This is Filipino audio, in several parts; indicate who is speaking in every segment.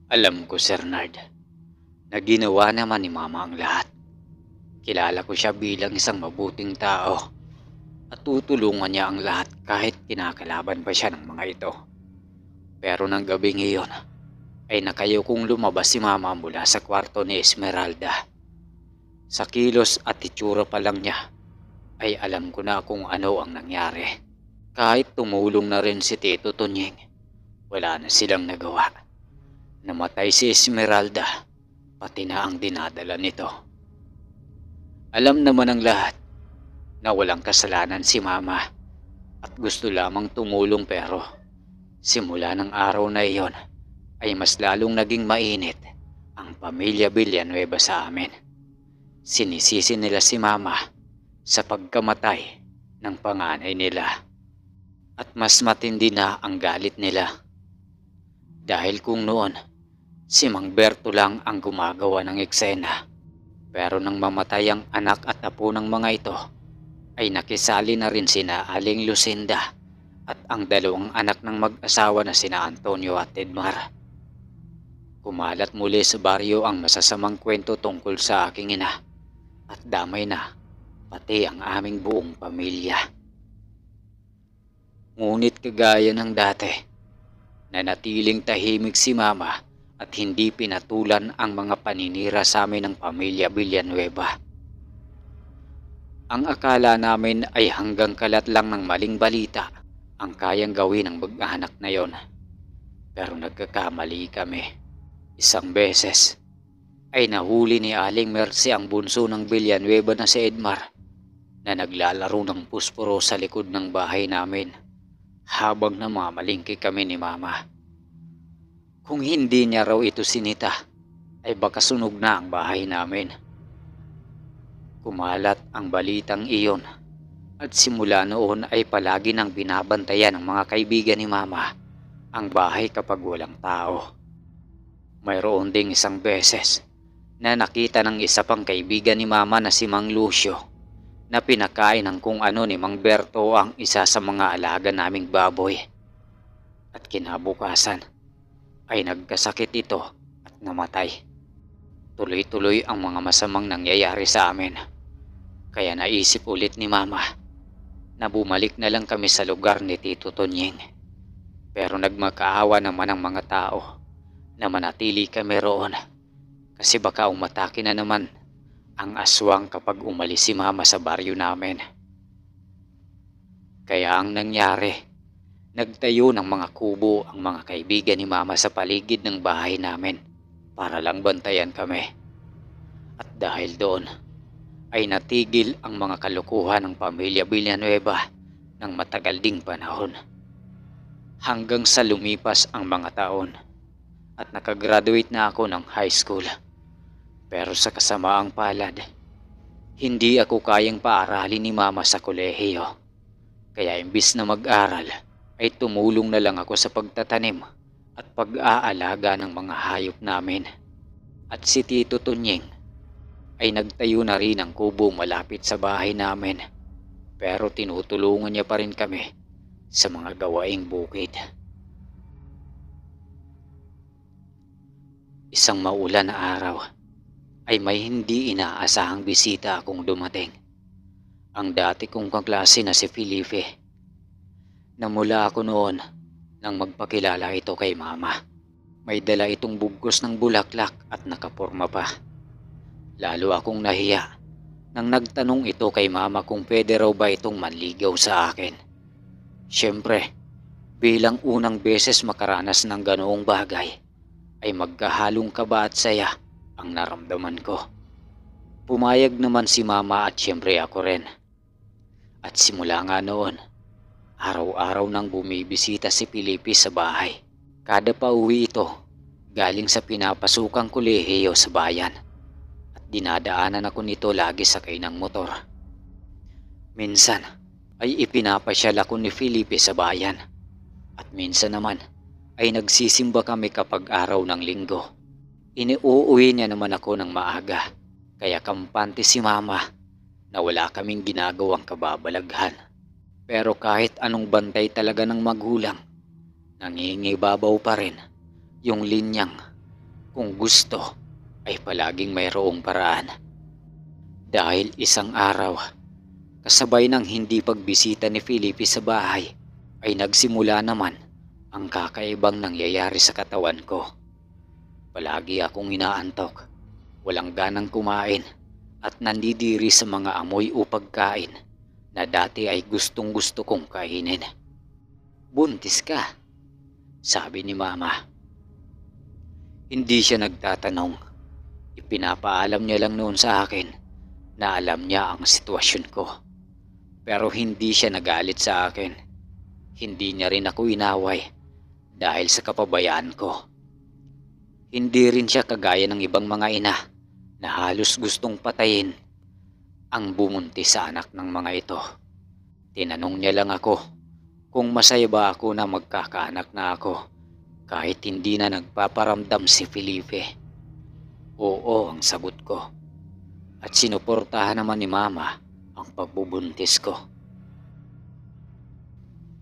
Speaker 1: Alam ko, Sir Nard, na ginawa naman ni Mama ang lahat. Kilala ko siya bilang isang mabuting tao at tutulungan niya ang lahat kahit kinakalaban pa siya ng mga ito. Pero ng gabing iyon ay nakayaw kong lumabas si Mama mula sa kwarto ni Esmeralda. Sa kilos at itsura pa lang niya ay alam ko na kung ano ang nangyari. Kahit tumulong na rin si Tito Tonyeng, wala na silang nagawa. Namatay si Esmeralda, pati na ang dinadala nito. Alam naman ng lahat na walang kasalanan si Mama at gusto lamang tumulong, pero simula ng araw na iyon ay mas lalong naging mainit ang pamilya Villanueva sa amin. Sinisisi nila si Mama sa pagkamatay ng panganay nila at mas matindi na ang galit nila. Dahil kung noon si Mang Berto lang ang gumagawa ng eksena, pero nang mamatay ang anak at apo ng mga ito ay nakisali na rin sina Aling Lucinda at ang dalawang anak ng mag-asawa na sina Antonio at Edmar. Kumalat muli sa baryo ang masasamang kwento tungkol sa aking ina at damay na pati ang aming buong pamilya. Ngunit kagaya ng dati, nanatiling tahimik si Mama at hindi pinatulan ang mga paninira sa amin ng pamilya Villanueva. Ang akala namin ay hanggang kalat lang ng maling balita ang kayang gawin ng mag-anak na yon. Pero nagkakamali kami. Isang beses ay nahuli ni Aling Mercy ang bunso ng Villanueva na si Edmar na naglalaro ng pusporo sa likod ng bahay namin habang namamalingki kami ni Mama. Kung hindi niya raw ito sinita, ay baka sunog na ang bahay namin. Kumalat ang balitang iyon at simula noon ay palagi nang binabantayan ng mga kaibigan ni Mama ang bahay kapag walang tao. Mayroon ding isang beses na nakita ng isa pang kaibigan ni Mama na si Mang Lucio na pinakain ng kung ano ni Mang Berto ang isa sa mga alaga naming baboy. At kinabukasan ay nagkasakit ito at namatay. Tuloy-tuloy ang mga masamang nangyayari sa amin. Kaya naisip ulit ni Mama na bumalik na lang kami sa lugar ni Tito Tonyeng. Pero nagmakaawa naman ang mga tao na manatili kami roon kasi baka umatake na naman ang aswang kapag umalis si Mama sa baryo namin. Kaya ang nangyari, nagtayo ng mga kubo ang mga kaibigan ni Mama sa paligid ng bahay namin para lang bantayan kami. At dahil doon ay natigil ang mga kalukuhan ng pamilya Villanueva ng matagal ding panahon. Hanggang sa lumipas ang mga taon at nakagraduate na ako ng high school. Pero sa kasamaang palad, hindi ako kayang paaralin ni Mama sa kolehiyo. Kaya imbis na mag-aral, ay tumulong na lang ako sa pagtatanim at pag-aalaga ng mga hayop namin. At si Tito Tonyeng ay nagtayo na rin ng kubo malapit sa bahay namin, pero tinutulungan niya pa rin kami sa mga gawaing bukid. Isang maulan na araw ay may hindi inaasahang bisita akong dumating. Ang dati kong kaklase na si Felipe. Namula ako noon nang magpakilala ito kay Mama. May dala itong bugkos ng bulaklak at nakaporma pa. Lalo akong nahiya nang nagtanong ito kay Mama kung pwede raw ba itong manligaw sa akin. Siyempre, bilang unang beses makaranas ng ganoong bagay, ay magkahalong kaba at saya ang naramdaman ko. Pumayag naman si Mama at siyempre ako rin. At simula nga noon, araw-araw nang bumibisita si Felipe sa bahay. Kada pauwi ito, galing sa pinapasukang kolehiyo sa bayan. At dinadaanan ako nito lagi sakay ng motor. Minsan ay ipinapasyal ako ni Felipe sa bayan. At minsan naman ay nagsisimba kami kapag araw ng linggo. Iniuuwi niya naman ako ng maaga. Kaya kampante si Mama na wala kaming ginagawang kababalaghan. Pero kahit anong bantay talaga ng magulang, nangingibabaw pa rin yung linyang Kung gusto, ay palaging mayroong paraan. Dahil isang araw, kasabay ng hindi pagbisita ni Felipe sa bahay, ay nagsimula naman ang kakaibang nangyayari sa katawan ko. Palagi akong inaantok, walang ganang kumain, at nandidiri sa mga amoy o pagkain na dati ay gustong gusto kong kainin. "Buntis ka," sabi ni Mama. Hindi siya nagtatanong. Ipinapaalam niya lang noon sa akin na alam niya ang sitwasyon ko. Pero hindi siya nagalit sa akin. Hindi niya rin ako inaway dahil sa kapabayaan ko. Hindi rin siya kagaya ng ibang mga ina na halos gustong patayin ang bumuntis sa anak ng mga ito. Tinanong niya lang ako kung masaya ba ako na magkakaanak na ako kahit hindi na nagpaparamdam si Felipe. Oo ang sagot ko. At sinuportahan naman ni Mama ang pagbubuntis ko.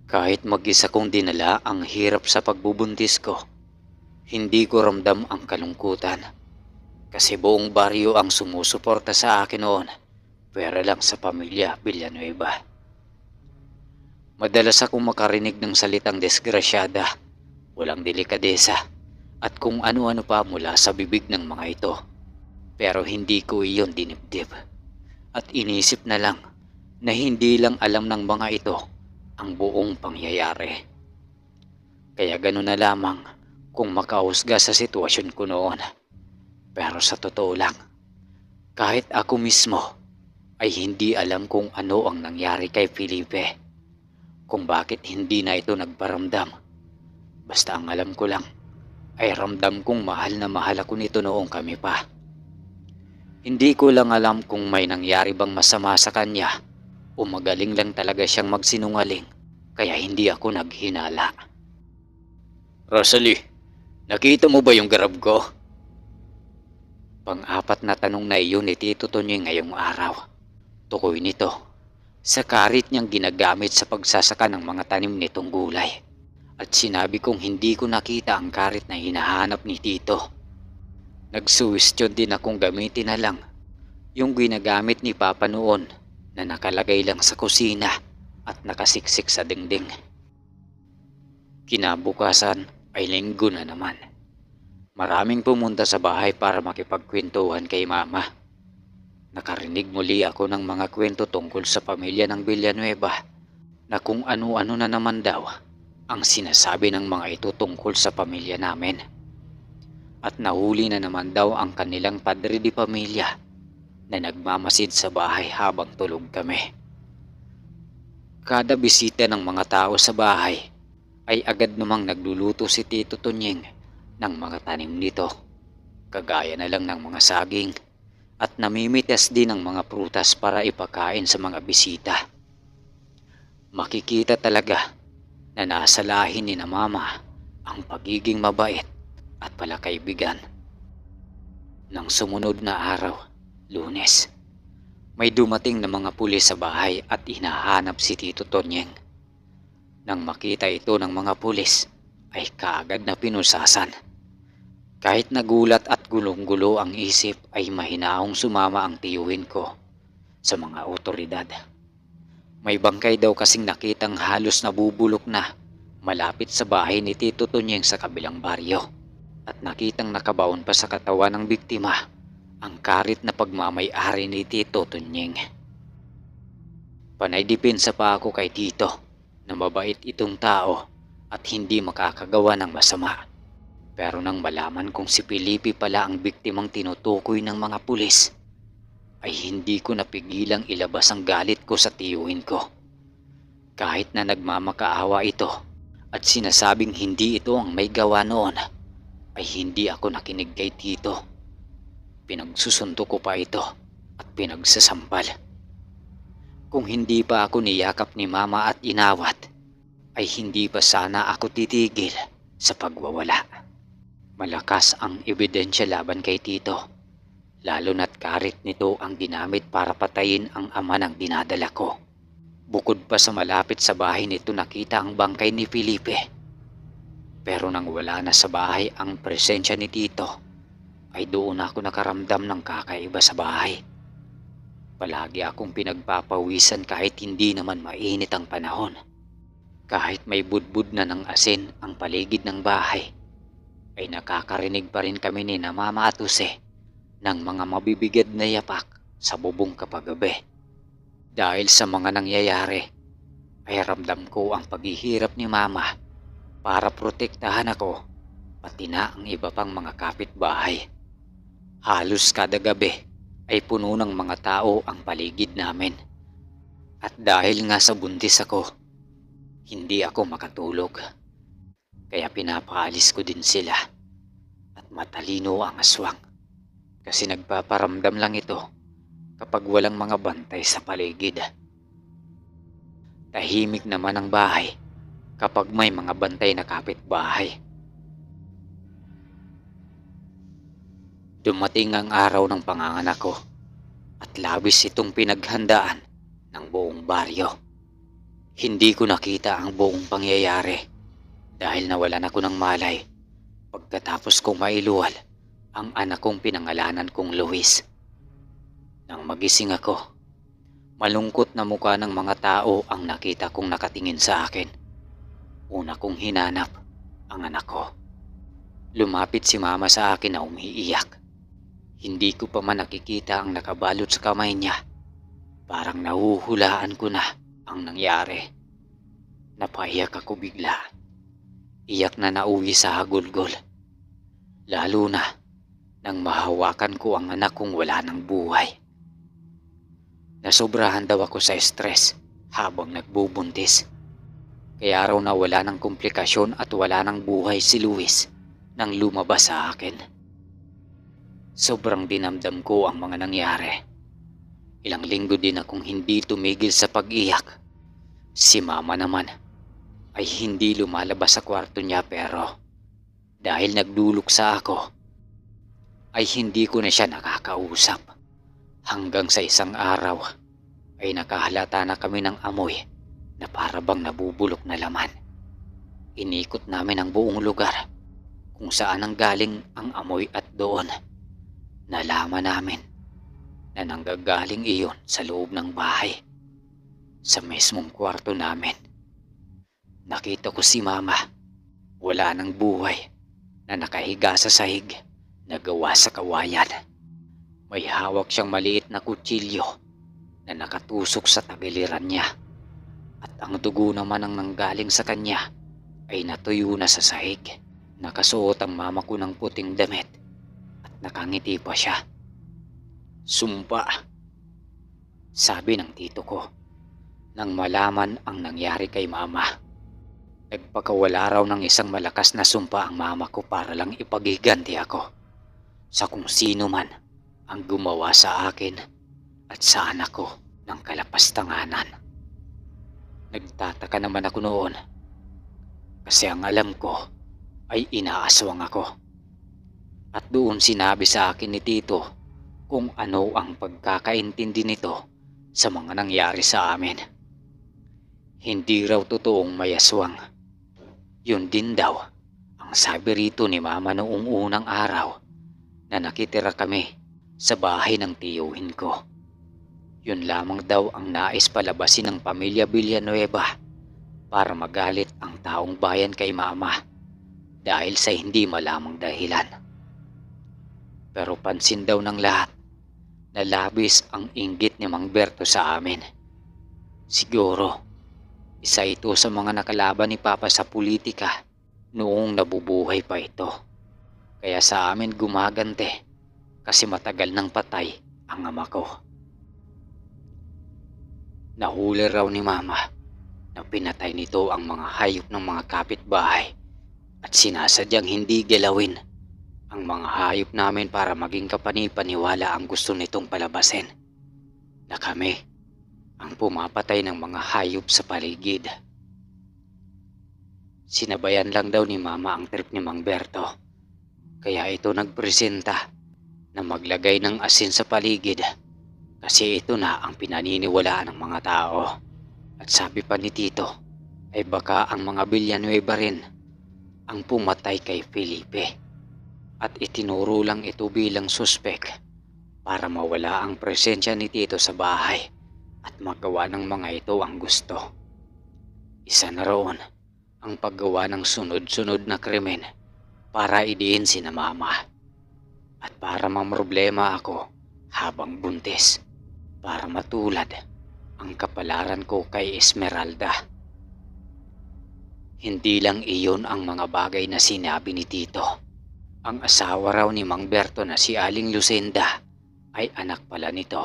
Speaker 1: Kahit mag-isa kong dinala ang hirap sa pagbubuntis ko, hindi ko ramdam ang kalungkutan. Kasi buong baryo ang sumusuporta sa akin noon, pera lang sa pamilya Villanueva. Madalas akong makarinig ng salitang desgrasyada, walang delikadesa, at kung ano-ano pa mula sa bibig ng mga ito. Pero hindi ko iyon dinibdib. At inisip na lang na hindi lang alam ng mga ito ang buong pangyayari. Kaya gano'n na lamang kung makahusga sa sitwasyon ko noon. Pero sa totoo lang, kahit ako mismo ay hindi alam kung ano ang nangyari kay Felipe. Kung bakit hindi na ito nagparamdam. Basta ang alam ko lang ay ramdam kong mahal na mahal ako nito noong kami pa. Hindi ko lang alam kung may nangyari bang masama sa kanya o magaling lang talaga siyang magsinungaling kaya hindi ako naghinala. "Rosalie, nakita mo ba yung garab ko?" Pang-apat na tanong na iyon ni Tito Tonyo ngayong araw. Tukoy nito sa karit niyang ginagamit sa pagsasaka ng mga tanim nitong gulay. At sinabi kong hindi ko nakita ang karit na hinahanap ni Tito. Nagsuwestyon din akong gamitin na lang yung ginagamit ni Papa noon na nakalagay lang sa kusina at nakasiksik sa dingding. Kinabukasan ay linggo na naman. Maraming pumunta sa bahay para makipagkwentuhan kay Mama. Nakarinig muli ako ng mga kwento tungkol sa pamilya ng Villanueva na kung ano-ano na naman daw ang sinasabi ng mga ito tungkol sa pamilya namin. At nahuli na naman daw ang kanilang padre di pamilya na nagmamasid sa bahay habang tulog kami. Kada bisita ng mga tao sa bahay ay agad namang nagluluto si Tito Tonyeng ng mga tanim nito. Kagaya na lang ng mga saging at namimitas din ng mga prutas para ipakain sa mga bisita. Makikita talaga na nasa lahi ni na Mama ang pagiging mabait at palakaibigan. Nang sumunod na araw, Lunes, may dumating na mga pulis sa bahay at hinahanap si Tito Tonyeng. Nang makita ito ng mga pulis, ay kaagad na pinusasan. Kahit nagulat at gulong-gulo ang isip ay mahinahong sumama ang tiyuhin ko sa mga otoridad. May bangkay daw kasing nakitang halos nabubulok na malapit sa bahay ni Tito Tonyeng sa kabilang baryo. At nakitang nakabaon pa sa katawan ng biktima ang karit na pagmamay-ari ni Tito Tonyeng. Panay depensa pa ako kay Tito na mabait itong tao at hindi makakagawa ng masama. Pero nang malaman kong si Felipe pala ang biktimang tinutukoy ng mga pulis, ay hindi ko napigilang ilabas ang galit ko sa tiyuhin ko. Kahit na nagmamakaawa ito at sinasabing hindi ito ang may gawa noon, ay hindi ako nakinig kay Tito. Pinagsusundo ko pa ito at pinagsasampal. Kung hindi pa ako niyakap ni Mama at inawat, ay hindi pa sana ako titigil sa pagwawala. Malakas ang ebidensya laban kay Tito, lalo na't karit nito ang ginamit para patayin ang ama ng dinadala ko. Bukod pa sa malapit sa bahay nito nakita ang bangkay ni Felipe. Pero nang wala na sa bahay ang presensya ni Tito, ay doon ako nakaramdam ng kakaiba sa bahay. Palagi akong pinagpapawisan kahit hindi naman mainit ang panahon. Kahit may budbud na ng asin ang paligid ng bahay, ay nakakarinig pa rin kami ni na Mama at Jose ng mga mabibigad na yapak sa bubong kapag gabi. Dahil sa mga nangyayari, ay ramdam ko ang paghihirap ni Mama para protektahan ako, pati na ang iba pang mga kapitbahay. Halos kada gabi ay puno ng mga tao ang paligid namin. At dahil nga sa buntis ako, hindi ako makatulog. Kaya pinapaalis ko din sila. At matalino ang aswang, kasi nagpaparamdam lang ito kapag walang mga bantay sa paligid. Tahimik naman ang bahay kapag may mga bantay na kapitbahay. Dumating ang araw ng panganganak ko at labis itong pinaghandaan ng buong baryo. Hindi ko nakita ang buong pangyayari dahil nawalan ako ng malay pagkatapos kong mailuwal ang anak kong pinangalanan kong Luis. Nang magising ako, malungkot na mukha ng mga tao ang nakita kong nakatingin sa akin. Una kong hinanap ang anak ko. Lumapit si Mama sa akin na umiiyak. Hindi ko pa man nakikita ang nakabalot sa kamay niya. Parang nahuhulaan ko na ang nangyari. Napaiyak ako bigla. Iyak na nauwi sa hagulgol. Lalo na nang mahawakan ko ang anak kong wala ng buhay. Nasobrahan daw ako sa stress habang nagbubuntis. Kaya raw nawala ng komplikasyon at wala ng buhay si Luis nang lumabas sa akin. Sobrang dinamdam ko ang mga nangyari. Ilang linggo din akong hindi tumigil sa pag-iyak. Si Mama naman ay hindi lumalabas sa kwarto niya, pero dahil nagduluksa ako, ay hindi ko na siya nakakausap. Hanggang sa isang araw ay nakahalata na kami ng amoy na para bang nabubulok na laman. Inikot namin ang buong lugar kung saan ang galing ang amoy at doon nalaman namin na nanggagaling iyon sa loob ng bahay, sa mismong kwarto namin. Nakita ko si Mama, wala ng buhay, na nakahiga sa sahig na gawa sa kawayan. May hawak siyang maliit na kutsilyo na nakatusok sa tagiliran niya. At ang dugo naman ang nanggaling sa kanya ay natuyo na sa sahig. Nakasuot ang Mama ko ng puting damit at nakangiti pa siya. Sumpa, sabi ng tito ko nang malaman ang nangyari kay Mama. Nagpakawala raw ng isang malakas na sumpa ang Mama ko para lang ipagiganti ako sa kung sino man ang gumawa sa akin at sa anak ko ng kalapastanganan. Nagtataka naman ako noon kasi ang alam ko ay inaaswang ako. At doon sinabi sa akin ni tito kung ano ang pagkakaintindi nito sa mga nangyari sa amin. Hindi raw totoong may aswang. Yun din daw ang sabi rito ni Mama noong unang araw na nakitira kami sa bahay ng tiyuhin ko. Yun lamang daw ang nais palabasin ng pamilya Villanueva para magalit ang taong bayan kay Mama dahil sa hindi malamang dahilan. Pero pansin daw ng lahat na labis ang inggit ni Mang Berto sa amin. Siguro, isa ito sa mga nakalaban ni Papa sa politika noong nabubuhay pa ito. Kaya sa amin gumagante kasi matagal nang patay ang ama ko. Nahuli raw ni Mama na pinatay nito ang mga hayop ng mga kapitbahay at sinasadyang hindi galawin ang mga hayop namin para maging kapani-paniwala ang gusto nitong palabasin na kami ang pumapatay ng mga hayop sa paligid. Sinabayan lang daw ni Mama ang trip ni Mang Berto, kaya ito nagpresenta na maglagay ng asin sa paligid kasi ito na ang pinaniniwalaan ng mga tao. At sabi pa ni Tito ay baka ang mga Villanueva rin ang pumatay kay Felipe. at itinuro lang ito bilang suspek para mawala ang presensya ni Tito sa bahay at magawa ng mga ito ang gusto. Isa na roon ang paggawa ng sunod-sunod na krimen para idiin sina Mama at para mamroblema ako habang buntis para matulad ang kapalaran ko kay Esmeralda. Hindi lang iyon ang mga bagay na sinabi ni Tito. Ang asawa raw ni Mang Berto na si Aling Lucinda ay anak pala nito.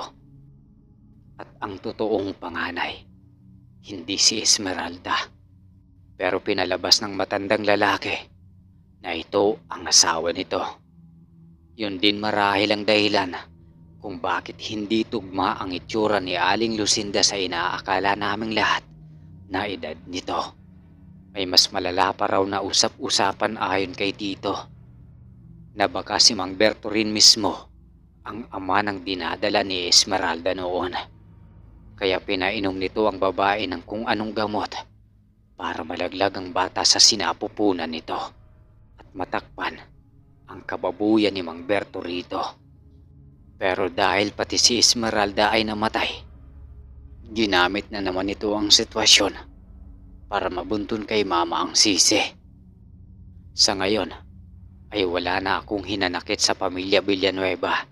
Speaker 1: At ang totoong panganay, hindi si Esmeralda. Pero pinalabas ng matandang lalaki na ito ang asawa nito. Yun din marahil ang dahilan kung bakit hindi tugma ang itsura ni Aling Lucinda sa inaakala naming lahat na edad nito. May mas malala pa raw na usap-usapan ayon kay Tito na baka si Mang Berto rin mismo ang ama ng dinadala ni Esmeralda noon. Kaya pinainom nito ang babae ng kung anong gamot para malaglag ang bata sa sinapupunan nito at matakpan ang kababuyan ni Mang Berto rito. Pero dahil pati si Esmeralda ay namatay, ginamit na naman ito ang sitwasyon para mabuntun kay Mama ang sisi. Sa ngayon ay wala na akong hinanakit sa pamilya Villanueva.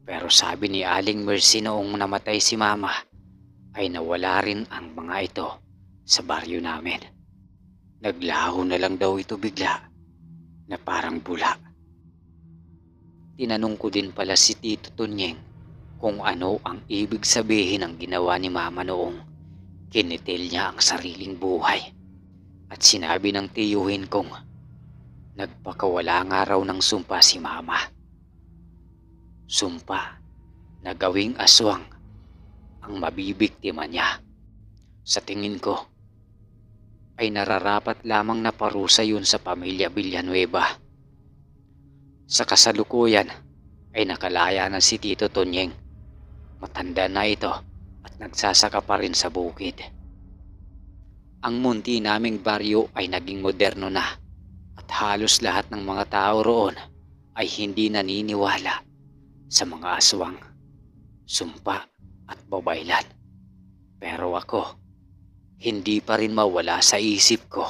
Speaker 1: Pero sabi ni Aling Mercy noong namatay si Mama ay nawala rin ang mga ito sa baryo namin. Naglaho na lang daw ito bigla na parang bula. Tinanong ko din pala si Tito Tunyeng kung ano ang ibig sabihin ng ginawa ni Mama noong kinitil niya ang sariling buhay. At sinabi ng tiyuhin kong nagpakawala nga raw ng sumpa si Mama. Sumpa na gawing aswang ang mabibiktima niya. Sa tingin ko ay nararapat lamang na parusa yun sa pamilya Villanueva. Sa kasalukuyan ay nakalaya na si Tito Tunyeng. Matanda na ito at nagsasaka pa rin sa bukid. Ang munti naming baryo ay naging moderno na at halos lahat ng mga tao roon ay hindi naniniwala sa mga aswang, sumpa at babaylan. Pero ako, hindi pa rin mawala sa isip ko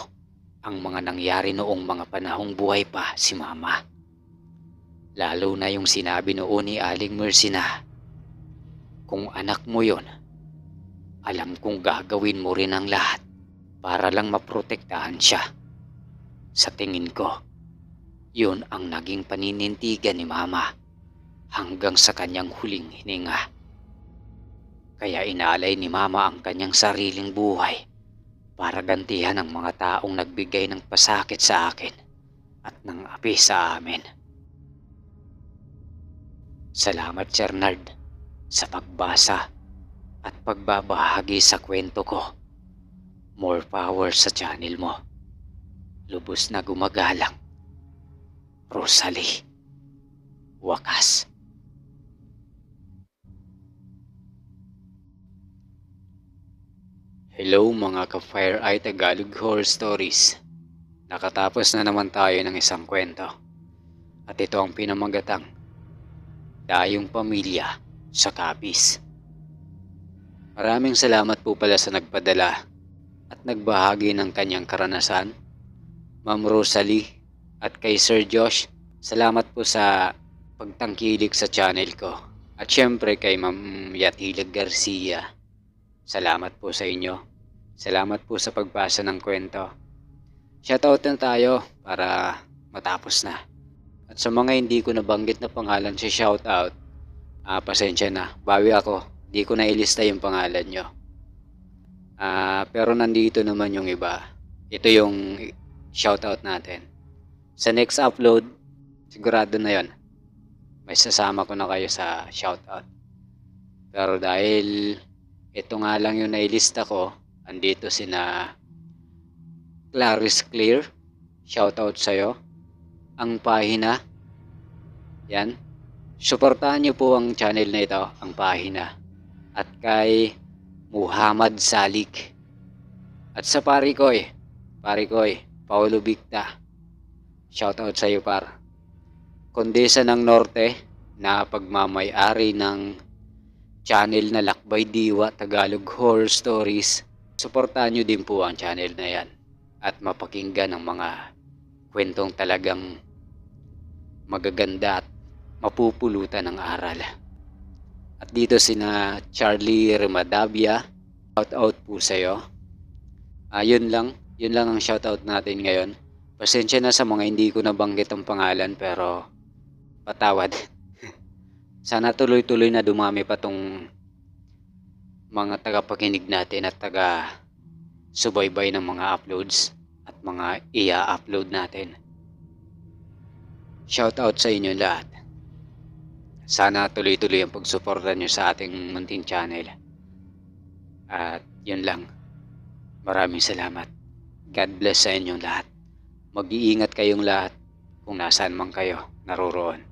Speaker 1: ang mga nangyari noong mga panahong buhay pa si Mama. Lalo na yung sinabi noon ni Aling Mercy na kung anak mo yon, alam kong gagawin mo rin ang lahat para lang maprotektahan siya. Sa tingin ko, yun ang naging paninindigan ni Mama hanggang sa kanyang huling hininga. Kaya inalay ni Mama ang kanyang sariling buhay para gantihan ang mga taong nagbigay ng pasakit sa akin at ng api sa amin. Salamat, Sir Nard, sa pagbasa at pagbabahagi sa kwento ko. More power sa channel mo. Lubos na gumagalang. Rosalie. Wakas. Hello mga ka-Fire Eye Tagalog Horror Stories. Nakatapos na naman tayo ng isang kwento. At ito ang pinamagatang Dayong Pamilya sa Capiz. Maraming salamat po pala sa nagpadala at nagbahagi ng kanyang karanasan, Ma'am Rosalie, at kay Sir Josh. Salamat po sa pagtangkilik sa channel ko. At syempre kay Ma'am Yatilag Garcia. Salamat po sa inyo. Salamat po sa pagbasa ng kwento. Shoutout na tayo para matapos na. At sa mga hindi ko nabanggit na pangalan sa shoutout, pasensya na, bawi ako. Hindi ko na ilista yung pangalan nyo. Pero nandito naman yung iba. Ito yung shoutout natin. Sa next upload, sigurado na yon, may sasama ko na kayo sa shoutout. Pero dahil ito nga lang yung nailista ko, andito sina Clarice Clear, shoutout sa'yo. Ang pahina, yan, suportahan nyo po ang channel na ito, ang pahina. At kay Muhammad Salik. At sa pari ko'y Paulo Victa, shoutout sa iyo par. Condesa ng Norte na pagmamay-ari ng channel na Lakbay Diwa Tagalog Horror Stories. Suportahan nyo din po ang channel na yan at mapakinggan ang mga kwentong talagang magaganda at mapupulutan ng aral. At dito sina Charlie Remadavia, shout out po sa'yo. Yun lang ang shout out natin ngayon. Pasensya na sa mga hindi ko nabanggit ang pangalan, pero patawad. Sana tuloy-tuloy na dumami pa tong mga tagapakinig natin at taga-subaybay ng mga uploads at mga i-upload natin. Shout out sa inyo lahat. Sana tuloy-tuloy ang pagsuporta nyo sa ating munting channel. At yun lang. Maraming salamat. God bless sa inyong lahat. Mag-iingat kayong lahat kung nasaan man kayo naroroon.